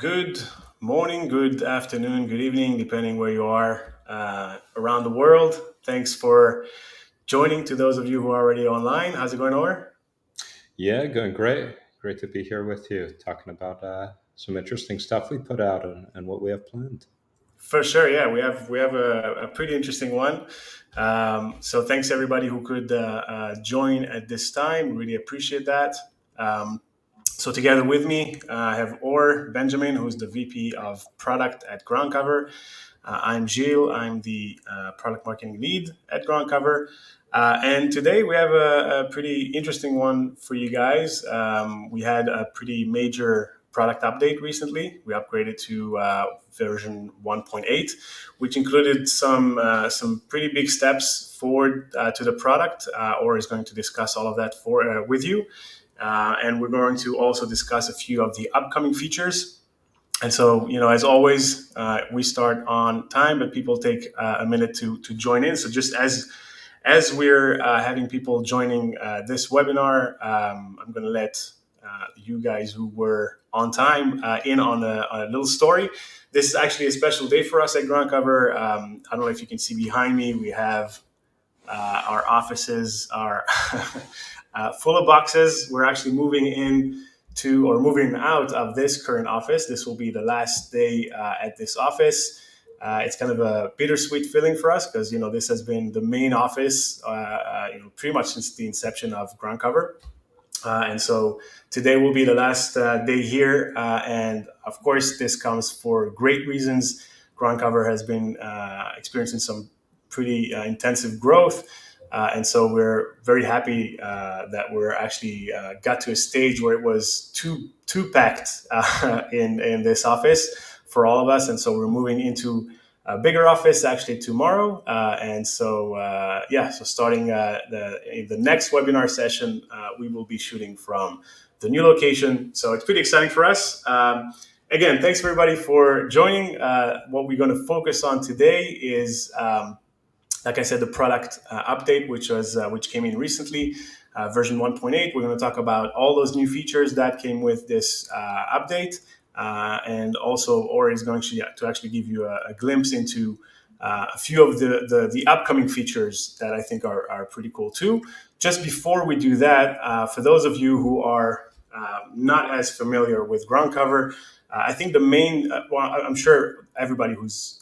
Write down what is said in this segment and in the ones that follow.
Good morning, good afternoon, good evening, depending where you are around the world. Thanks for joining to those of you who are already online. How's it going, Orr? Yeah, going great. Great to be here with you, talking about some interesting stuff we put out and what we have planned. For sure, yeah, we have a pretty interesting one. So thanks everybody who could join at this time. Really appreciate that. Um, so together with me, I have Orr Benjamin, who's the VP of Product at Groundcover. I'm Gilles. I'm the product marketing lead at Groundcover. And today we have a pretty interesting one for you guys. We had a pretty major product update recently. We upgraded to version 1.8, which included some pretty big steps forward to the product. Or is going to discuss all of that for with you, and we're going to also discuss a few of the upcoming features. And so, as always, we start on time, but people take a minute to join in. So just as we're having people joining this webinar, I'm going to let you guys who were on time in on a little story. This is actually a special day for us at Groundcover. I don't know if you can see behind me, we have our offices are full of boxes. We're actually moving in to or moving out of this current office. This will be the last day at this office. It's kind of a bittersweet feeling for us because this has been the main office pretty much since the inception of Groundcover. And so today will be the last day here. And of course, this comes for great reasons. Groundcover has been experiencing some pretty intensive growth. And so we're very happy that we're actually got to a stage where it was too packed in this office for all of us. And so we're moving into a bigger office actually tomorrow. And so, so starting the next webinar session, we will be shooting from the new location. So it's pretty exciting for us. Again, thanks everybody for joining. What we're going to focus on today is, like I said, the product update, which came in recently, version 1.8. We're going to talk about all those new features that came with this update. And also, Ori is going to actually give you a glimpse into a few of the upcoming features that I think are pretty cool too. Just before we do that, for those of you who are not as familiar with ground cover, I think the main, well, I'm sure everybody who's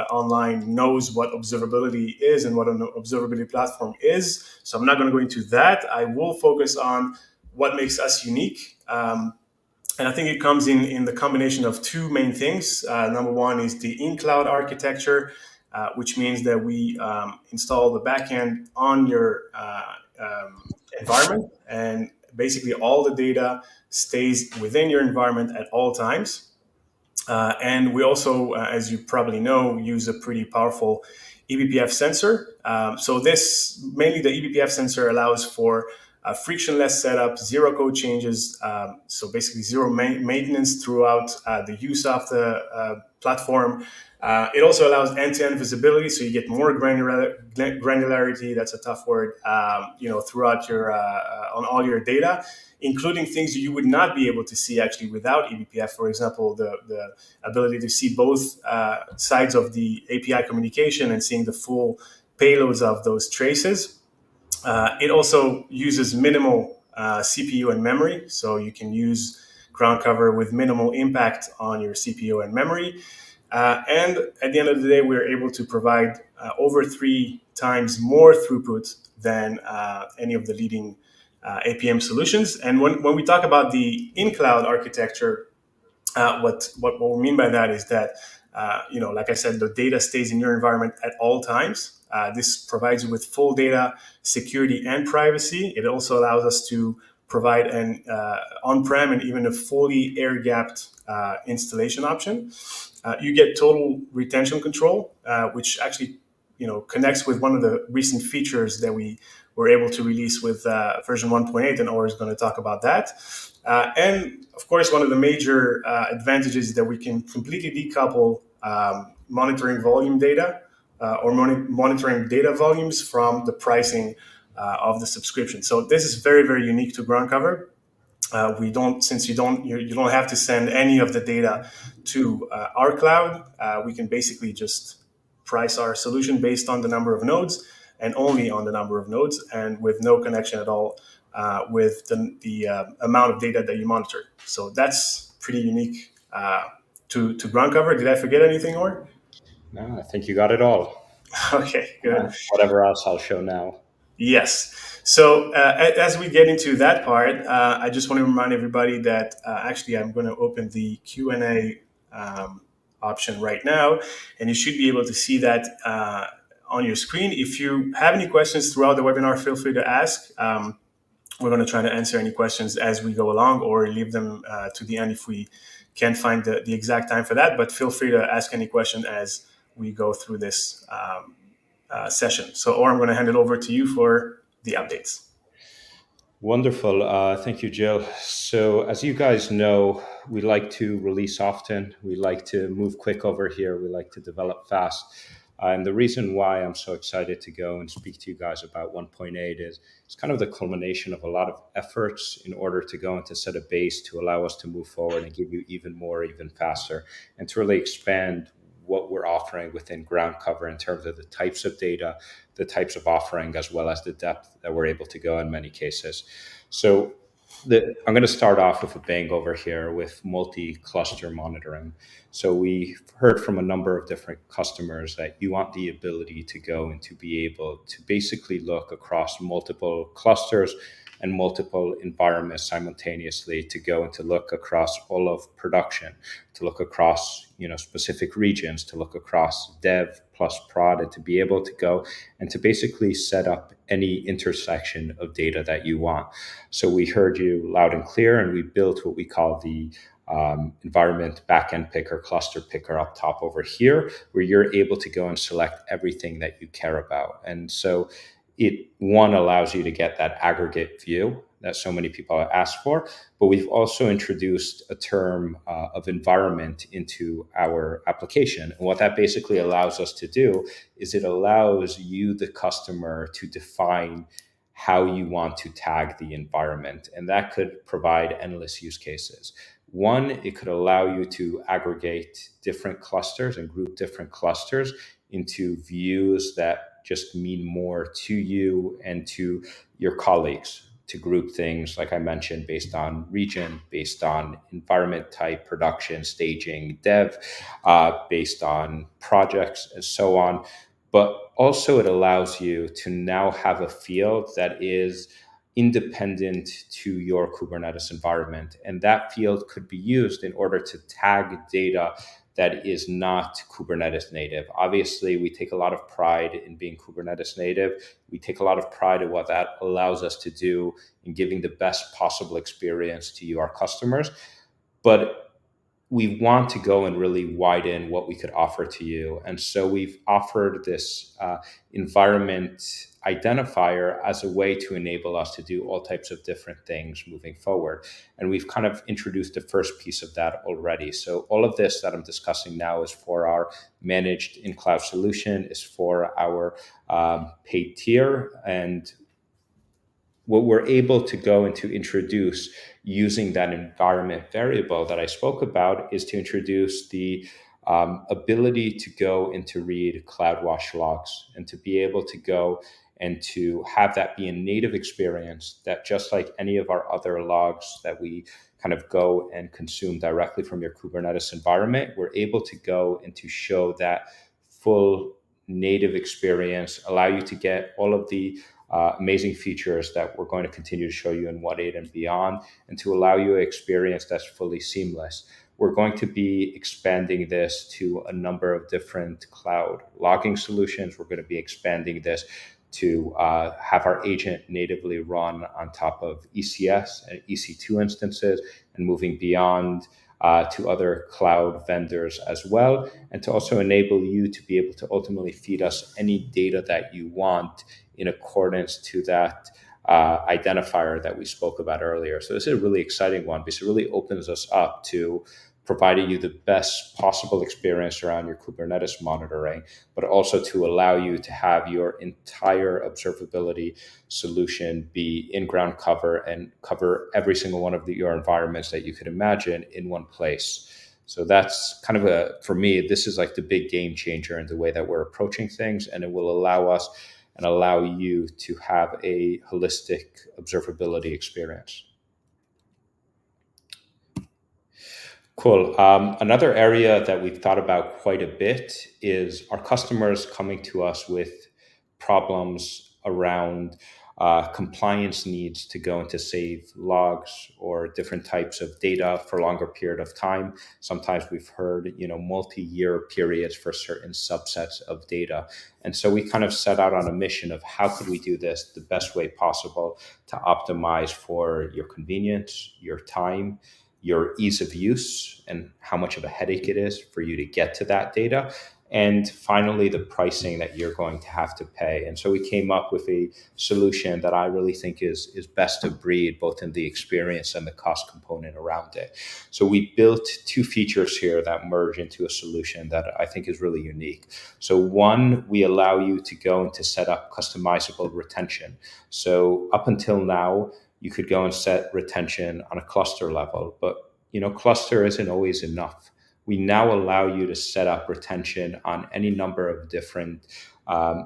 online knows what observability is and what an observability platform is. So I'm not going to go into that. I will focus on what makes us unique. And I think it comes in the combination of two main things. Number one is the in-cloud architecture, which means that we install the backend on your environment, and basically all the data stays within your environment at all times. And we also, as you probably know, use a pretty powerful eBPF sensor. So this, mainly the eBPF sensor allows for frictionless setup, zero code changes. So basically zero maintenance throughout the use of the platform. It also allows end-to-end visibility, so you get more granularity. That's a tough word. Throughout your on all your data, including things you would not be able to see actually without eBPF. For example, the ability to see both sides of the API communication and seeing the full payloads of those traces. It also uses minimal CPU and memory, so you can use ground cover with minimal impact on your CPU and memory. And at the end of the day, we're able to provide over 3 times more throughput than any of the leading APM solutions. And when we talk about the in-cloud architecture, what we mean by that is that, like I said, the data stays in your environment at all times. This provides you with full data security and privacy. It also allows us to provide an on-prem and even a fully air-gapped installation option. You get total retention control, which actually connects with one of the recent features that we were able to release with version 1.8, and Orr is going to talk about that. And of course, one of the major advantages is that we can completely decouple monitoring volume data or monitoring data volumes from the pricing of the subscription. So this is very, very unique to ground cover. We don't, since you don't have to send any of the data to our cloud. We can basically just price our solution based on the number of nodes and only on the number of nodes, and with no connection at all with the amount of data that you monitor. So that's pretty unique to groundcover. Did I forget anything, or? No, I think you got it all. Okay, good. Whatever else I'll show now. Yes. So as we get into that part, I just want to remind everybody that actually I'm going to open the Q&A option right now, and you should be able to see that on your screen. If you have any questions throughout the webinar, feel free to ask. We're going to try to answer any questions as we go along, or leave them to the end if we can't find the exact time for that. But feel free to ask any question as we go through this session. So, Or, I'm going to hand it over to you for the updates. Wonderful. Thank you, Jill. So, as you guys know, we like to release often. We like to move quick over here. We like to develop fast. And the reason why I'm so excited to go and speak to you guys about 1.8 is it's kind of the culmination of a lot of efforts in order to go and to set a base to allow us to move forward and give you even more, even faster, and to really expand what we're offering within ground cover in terms of the types of data, the types of offering, as well as the depth that we're able to go in many cases. So I'm going to start off with a bang over here with multi-cluster monitoring. So we've heard from a number of different customers that you want the ability to go and to be able to basically look across multiple clusters and multiple environments simultaneously, to go and to look across all of production, to look across specific regions, to look across dev plus prod, and to be able to go and to basically set up any intersection of data that you want. So we heard you loud and clear, and we built what we call the environment backend picker, cluster picker up top over here, where you're able to go and select everything that you care about. And so it allows you to get that aggregate view that so many people have asked for, but we've also introduced a term of environment into our application. And what that basically allows us to do is it allows you, the customer, to define how you want to tag the environment. And that could provide endless use cases. One, it could allow you to aggregate different clusters and group different clusters into views that just mean more to you and to your colleagues, to group things, like I mentioned, based on region, based on environment type, production, staging, dev, based on projects, and so on. But also it allows you to now have a field that is independent to your Kubernetes environment. And that field could be used in order to tag data that is not Kubernetes native. Obviously, we take a lot of pride in being Kubernetes native. We take a lot of pride in what that allows us to do in giving the best possible experience to you, our customers. But we want to go and really widen what we could offer to you. And so we've offered this environment identifier as a way to enable us to do all types of different things moving forward. And we've kind of introduced the first piece of that already. So all of this that I'm discussing now is for our managed in-cloud solution, is for our paid tier. And what we're able to go and to introduce using that environment variable that I spoke about is to introduce the ability to go and to read CloudWatch logs, and to be able to go and to have that be a native experience that, just like any of our other logs that we kind of go and consume directly from your Kubernetes environment, we're able to go and to show that full native experience, allow you to get all of the amazing features that we're going to continue to show you in 1.8 and beyond, and to allow you an experience that's fully seamless. We're going to be expanding this to a number of different cloud logging solutions. We're going to be expanding this to have our agent natively run on top of ECS and EC2 instances, and moving beyond to other cloud vendors as well, and to also enable you to be able to ultimately feed us any data that you want in accordance to that identifier that we spoke about earlier. So this is a really exciting one, because it really opens us up to providing you the best possible experience around your Kubernetes monitoring, but also to allow you to have your entire observability solution be in ground cover and cover every single one of your environments that you could imagine in one place. So that's kind of for me, this is like the big game changer in the way that we're approaching things, and it will allow us and allow you to have a holistic observability experience. Cool. Another area that we've thought about quite a bit is our customers coming to us with problems around compliance needs to go into save logs or different types of data for a longer period of time. Sometimes we've heard, multi-year periods for certain subsets of data. And so we kind of set out on a mission of how could we do this the best way possible to optimize for your convenience, your time, your ease of use, and how much of a headache it is for you to get to that data. And finally, the pricing that you're going to have to pay. And so we came up with a solution that I really think is best of breed, both in the experience and the cost component around it. So we built two features here that merge into a solution that I think is really unique. So one, we allow you to go and to set up customizable retention. So up until now, you could go and set retention on a cluster level, but cluster isn't always enough. We now allow you to set up retention on any number of different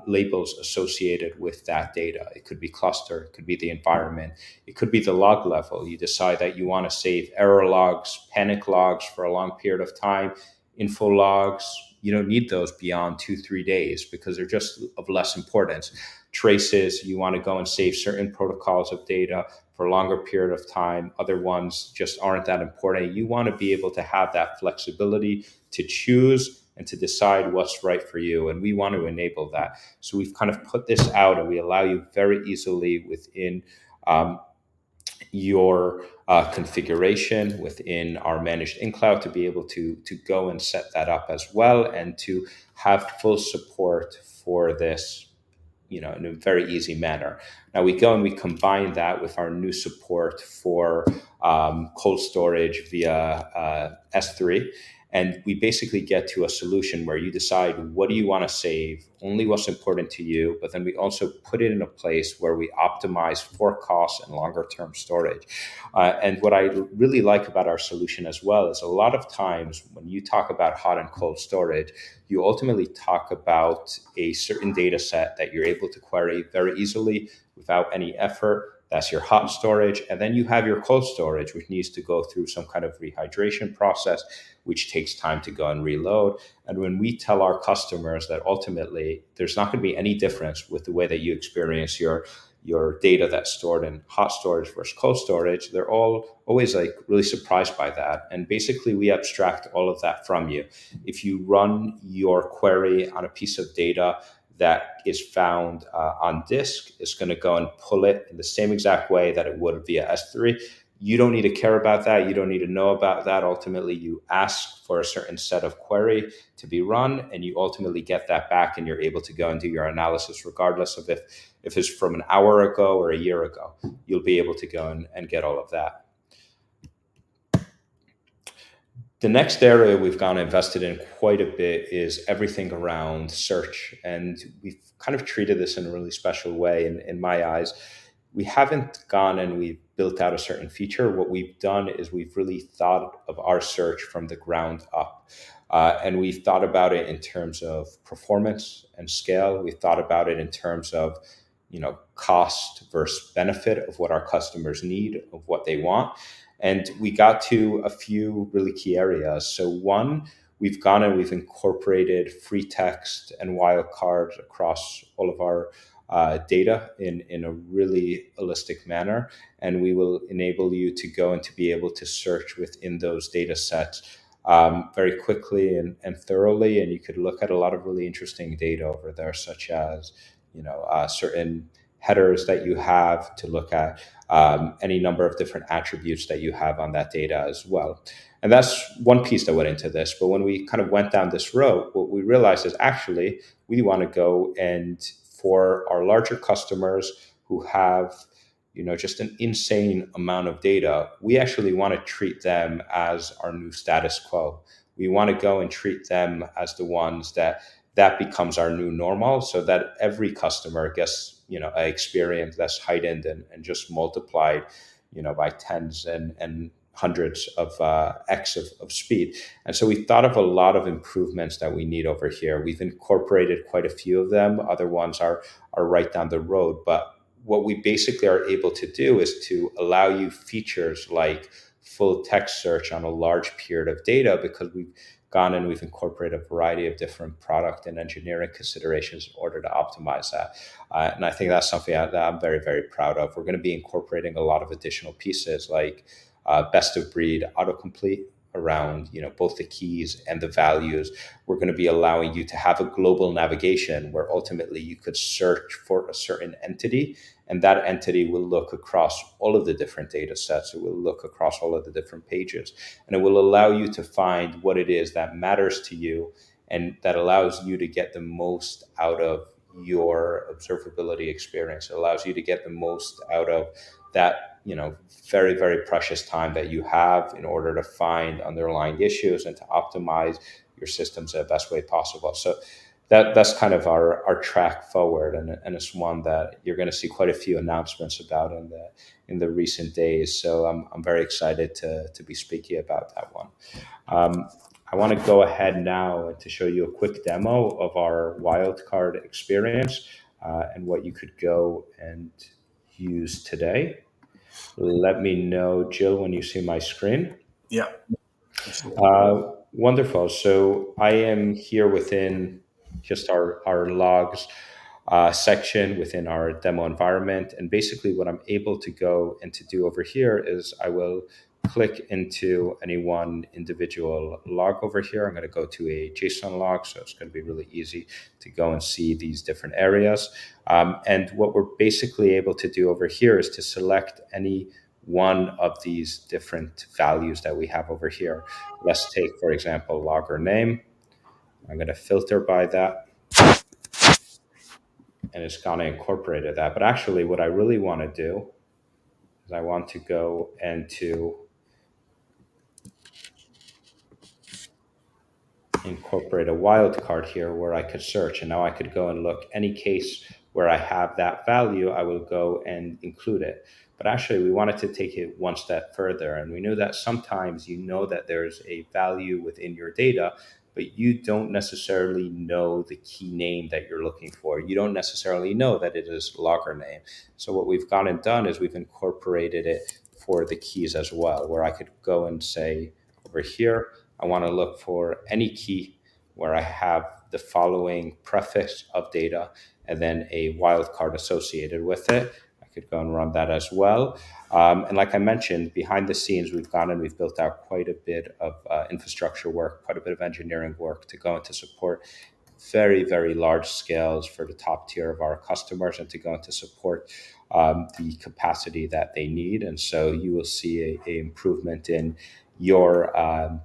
labels associated with that data. It could be cluster, it could be the environment, it could be the log level. You decide that you want to save error logs, panic logs for a long period of time, info logs. You don't need those beyond 2-3 days because they're just of less importance. Traces, you want to go and save certain protocols of data for a longer period of time. Other ones just aren't that important. You want to be able to have that flexibility to choose and to decide what's right for you. And we want to enable that. So we've kind of put this out, and we allow you very easily within your configuration within our managed in-cloud to be able to go and set that up as well, and to have full support for this in a very easy manner. Now we go and we combine that with our new support for cold storage via S3. And we basically get to a solution where you decide what do you want to save, only what's important to you, but then we also put it in a place where we optimize for cost and longer term storage. And what I really like about our solution as well is a lot of times when you talk about hot and cold storage, you ultimately talk about a certain data set that you're able to query very easily without any effort. That's your hot storage. And then you have your cold storage, which needs to go through some kind of rehydration process, which takes time to go and reload. And when we tell our customers that ultimately there's not going to be any difference with the way that you experience your data that's stored in hot storage versus cold storage, they're always like really surprised by that. And basically we abstract all of that from you. If you run your query on a piece of data that is found on disk, it's going to go and pull it in the same exact way that it would via S3. You don't need to care about that. You don't need to know about that. Ultimately, you ask for a certain set of query to be run, and you ultimately get that back, and you're able to go and do your analysis regardless of if it's from an hour ago or a year ago. You'll be able to go and get all of that. The next area we've gone and invested in quite a bit is everything around search. And we've kind of treated this in a really special way in my eyes. We haven't gone and we've built out a certain feature. What we've done is we've really thought of our search from the ground up. And we've thought about it in terms of performance and scale. We've thought about it in terms of cost versus benefit of what our customers need, of what they want. And we got to a few really key areas. So one, we've gone and we've incorporated free text and wildcards across all of our data in a really holistic manner. And we will enable you to go and to be able to search within those data sets very quickly and thoroughly. And you could look at a lot of really interesting data over there, such as certain headers that you have to look at, any number of different attributes that you have on that data as well. And that's one piece that went into this. But when we kind of went down this road, what we realized is actually we want to go and for our larger customers who have just an insane amount of data, we actually want to treat them as our new status quo. We want to go and treat them as the ones that becomes our new normal, so that every customer gets an experience that's heightened and just multiplied by tens and hundreds of x of speed. And so we thought of a lot of improvements that we need over here. We've incorporated quite a few of them. Other ones are right down the road. But what we basically are able to do is to allow you features like full text search on a large period of data, because we've gone and we've incorporated a variety of different product and engineering considerations in order to optimize that. And I think that's something that I'm very, very proud of. We're going to be incorporating a lot of additional pieces like best of breed autocomplete around both the keys and the values. We're going to be allowing you to have a global navigation where ultimately you could search for a certain entity, and that entity will look across all of the different data sets. It will look across all of the different pages, and it will allow you to find what it is that matters to you, and that allows you to get the most out of your observability experience. It allows you to get the most out of that very, very precious time that you have in order to find underlying issues and to optimize your systems in the best way possible. So that's kind of our track forward, and it's one that you're going to see quite a few announcements about in the recent days. So I'm very excited to be speaking about that one. I want to go ahead now to show you a quick demo of our wildcard experience and what you could go and use today. Let me know, Jill, when you see my screen. Yeah. Absolutely. Wonderful. So I am here within just our logs section within our demo environment. And basically what I'm able to go and to do over here is I will click into any one individual log over here. I'm going to go to a JSON log, so it's going to be really easy to go and see these different areas. And what we're basically able to do over here is to select any one of these different values that we have over here. Let's take, for example, logger name. I'm going to filter by that, and it's going to incorporate that. But actually, what I really want to do is I want to go and to incorporate a wildcard here where I could search. And now I could go and look any case where I have that value, I will go and include it. But actually, we wanted to take it one step further. And we knew that sometimes you know that there's a value within your data, but you don't necessarily know the key name that you're looking for. You don't necessarily know that it is logger name. So what we've gone and done is we've incorporated it for the keys as well, where I could go and say over here, I want to look for any key where I have the following prefix of data and then a wildcard associated with it. I could go and run that as well. And like I mentioned, behind the scenes, we've gone and we've built out quite a bit of infrastructure work, quite a bit of engineering work to go and to support very, very large scales for the top tier of our customers and to go and to support the capacity that they need. And so you will see a improvement in your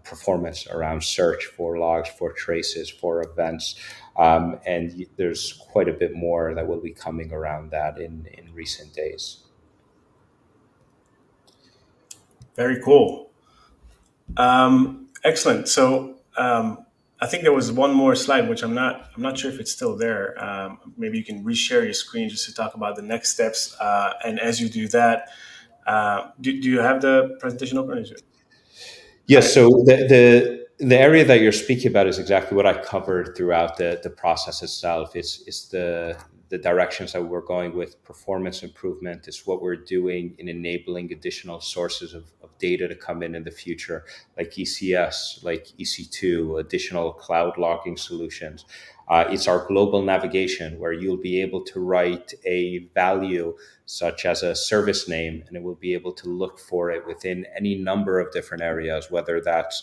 performance around search for logs, for traces, for events. And there's quite a bit more that will be coming around that in recent days. Very cool. Excellent. So I think there was one more slide, which I'm not sure if it's still there. Maybe you can reshare your screen just to talk about the next steps. And as you do that, do you have the presentation open? Is it? Yes. So the area that you're speaking about is exactly what I covered throughout the process itself. It's the directions that we're going with performance improvement. It's what we're doing in enabling additional sources of data to come in the future, like ECS, like EC2, additional cloud logging solutions. It's our global navigation where you'll be able to write a value such as a service name, and it will be able to look for it within any number of different areas, whether that's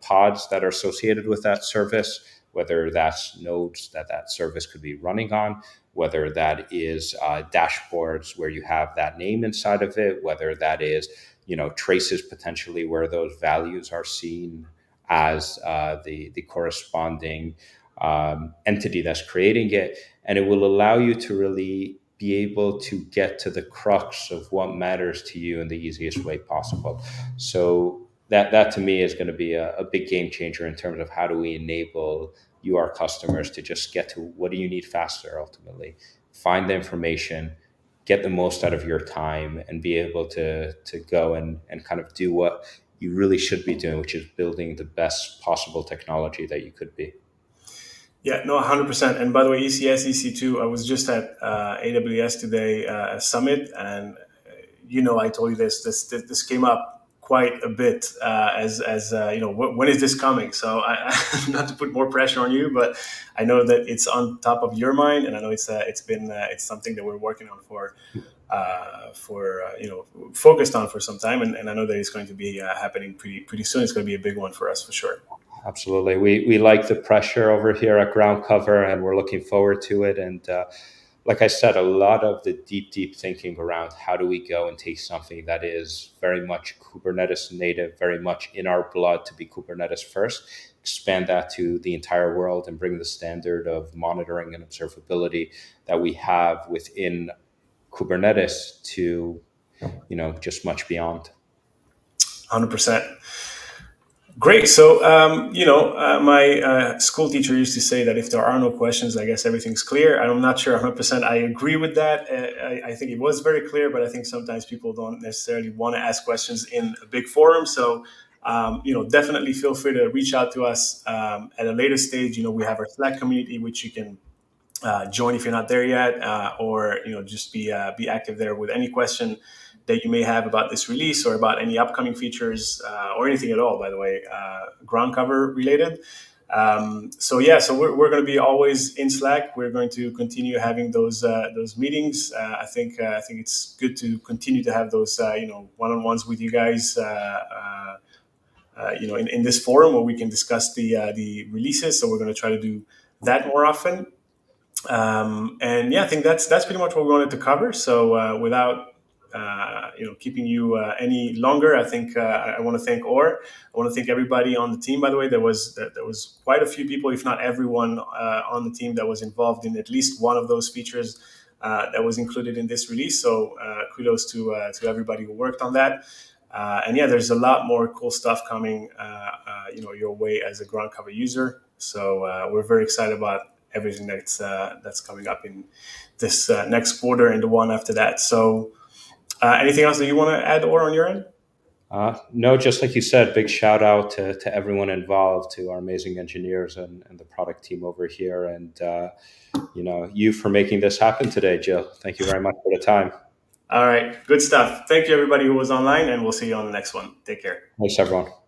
pods that are associated with that service, whether that's nodes that service could be running on, whether that is dashboards where you have that name inside of it, whether that is traces potentially where those values are seen as the corresponding entity that's creating it. And it will allow you to really be able to get to the crux of what matters to you in the easiest way possible. So that to me is going to be a big game changer in terms of how do we enable you, our customers, to just get to what do you need faster ultimately. Find the information, get the most out of your time, and be able to go and kind of do what you really should be doing, which is building the best possible technology that you could be. Yeah, no, 100%. And by the way, ECS, EC2, I was just at AWS today summit, and I told you this came up quite a bit as when is this coming? So not to put more pressure on you, but I know that it's on top of your mind, and I know it's something that we're working on focused on for some time, and I know that it's going to be happening pretty soon. It's going to be a big one for us for sure. Absolutely. We like the pressure over here at Ground Cover, and we're looking forward to it. And like I said, a lot of the deep thinking around how do we go and take something that is very much Kubernetes native, very much in our blood to be Kubernetes first, expand that to the entire world and bring the standard of monitoring and observability that we have within Kubernetes to, just much beyond. 100%. Great. So, my school teacher used to say that if there are no questions, I guess everything's clear. I'm not sure 100% I agree with that. I think it was very clear, but I think sometimes people don't necessarily want to ask questions in a big forum. So, definitely feel free to reach out to us at a later stage. We have our Slack community, which you can join if you're not there yet, or just be active there with any question that you may have about this release or about any upcoming features or anything at all, by the way, ground cover related. So we're going to be always in Slack. We're going to continue having those meetings. I think it's good to continue to have those one-on-ones with you guys. In this forum where we can discuss the releases. So we're going to try to do that more often. And yeah, I think that's pretty much what we wanted to cover. So without keeping you any longer, I think I want to thank Orr. I want to thank everybody on the team. By the way, there was quite a few people, if not everyone, on the team that was involved in at least one of those features that was included in this release. So kudos to everybody who worked on that. And yeah, there's a lot more cool stuff coming, your way as a ground cover user. So we're very excited about everything that's coming up in this next quarter and the one after that. So anything else that you want to add, or on your end? No, just like you said, big shout out to everyone involved, to our amazing engineers and the product team over here. And, you for making this happen today, Jill. Thank you very much for the time. All right. Good stuff. Thank you, everybody who was online, and we'll see you on the next one. Take care. Thanks, everyone.